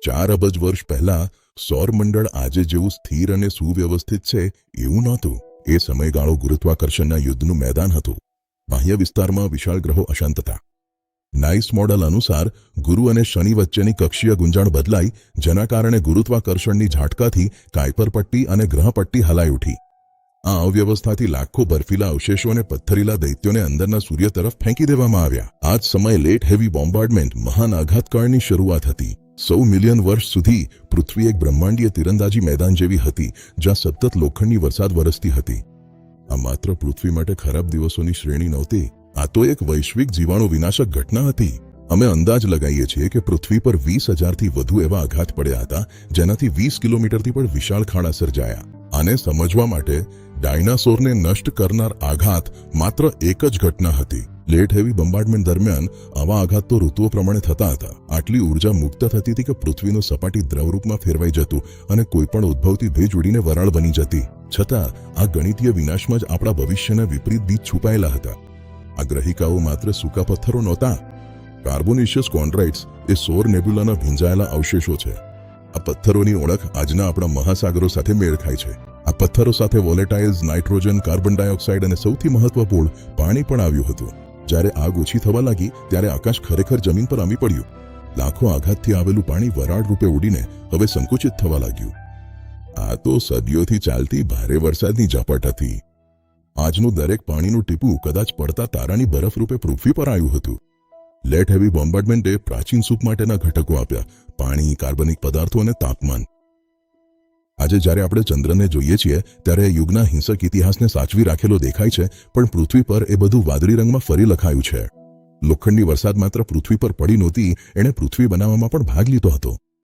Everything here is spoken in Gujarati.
4 અબજ વર્ષ પહેલા સૌરમંડળ આજે જેવું સ્થિર અને સુવ્યવસ્થિત છે એવું નહોતું. એ સમયગાળો ગુરુત્વાકર્ષણના યુદ્ધનું મેદાન હતું. બાહ્ય વિસ્તારમાં વિશાળ ગ્રહો અશાંત હતા. નાઇસ મોડલ અનુસાર ગુરુ અને શનિ વચ્ચેની કક્ષીય ગુંજાણ બદલાઈ, જેના કારણે ગુરુત્વાકર્ષણની ઝાટકાથી કાયપર પટ્ટી અને ગ્રહ પટ્ટી હલાઈ ઉઠી. આ અવ્યવસ્થાથી લાખો બર્ફીલા અવશેષો અને પથ્થરીલા દૈત્યોને અંદરના સૂર્ય તરફ ફેંકી દેવામાં આવ્યા. આ જ સમયે લેટ હેવી બોમ્બાર્ડમેન્ટ મહાન આઘાતકાળની શરૂઆત હતી. 100 મિલિયન વર્ષ સુધી પૃથ્વી એક બ્રહ્માંડીય તીરંદાજી મેદાન જેવી હતી, જ્યાં સતત લોખંડની વરસાદ વરસતી હતી. આ માત્ર પૃથ્વી માટે ખરાબ દિવસોની શ્રેણી નહોતી, આ તો એક વૈશ્વિક જીવાણુ વિનાશક ઘટના હતી. અમે અંદાજ લગાવીએ છીએ કે પૃથ્વી પર 20,000થી વધુ એવા આઘાત પડ્યા હતા, જેનાથી 20 કિલોમીટરથી પણ વિશાળ ખાડા સર્જાયા. આને સમજવા માટે ડાયનાસોરને નષ્ટ કરનાર આઘાત માત્ર એક જ ઘટના હતી. લેટ હેવી બોમ્બાર્ડમેન્ટ દરમિયાન આવા આઘાત તો ઋતુઓ પ્રમાણે થતા હતા. આટલી ઉર્જા મુક્ત થતી હતી કે પૃથ્વીનું સપાટી દ્રવરૂપમાં ફેરવાઈ જતું અને કોઈપણ ઉદ્ભવતી ભેજ ઉડીને વરાળ બની જતી. છતાં આ ગણિતીય વિનાશમાં જ આપણા ભવિષ્યના વિપરીત બીજ છુપાયેલા હતા. આ ગ્રહિકાઓ માત્ર સૂકા પથ્થરો નહોતા. કાર્બોનેશિયસ કોન્ડ્રાઇટ્સ એ સૌર નેબ્યુલાના ભીંજાયેલા અવશેષો છે. આ પથ્થરોની ઓળખ આજના આપણા મહાસાગરો સાથે મેળ ખાય છે. આ પથ્થરો સાથે વોલેટાઇલ્સ, નાઇટ્રોજન, કાર્બન ડાયોક્સાઇડ અને સૌથી મહત્વપૂર્ણ પાણી પણ આવ્યું હતું. જ્યારે આગ ઓછી થવા લાગી ત્યારે આકાશ ખરેખર જમીન પર આમી પડ્યું. લાખો આઘાતથી આવેલું પાણી વરાળ રૂપે ઉડીને હવે સંકુચિત થવા લાગ્યું. આ તો સદીઓથી ચાલતી ભારે વરસાદની ઝાપટ હતી. આજનું દરેક પાણીનું ટીપું કદાચ પડતા તારાની બરફ રૂપે પૃથ્વી પર આવ્યું હતું. લેટ હેવી બોમ્બાર્ડમેન્ટે પ્રાચીન સૂપ માટેના ઘટકો આપ્યા: પાણી, કાર્બનિક પદાર્થો અને તાપમાન. આજે જ્યારે આપણે ચંદ્રને જોઈએ છીએ ત્યારે યુગના હિંસક ઇતિહાસને સાચવી રાખેલો દેખાય છે, પણ પૃથ્વી પર એ બધું વાદળી રંગમાં ફરી લખાયું છે. લોખંડની વરસાદ માત્ર પૃથ્વી પર પડી નહોતી, એણે પૃથ્વી બનાવવામાં પણ ભાગ લીધો હતો.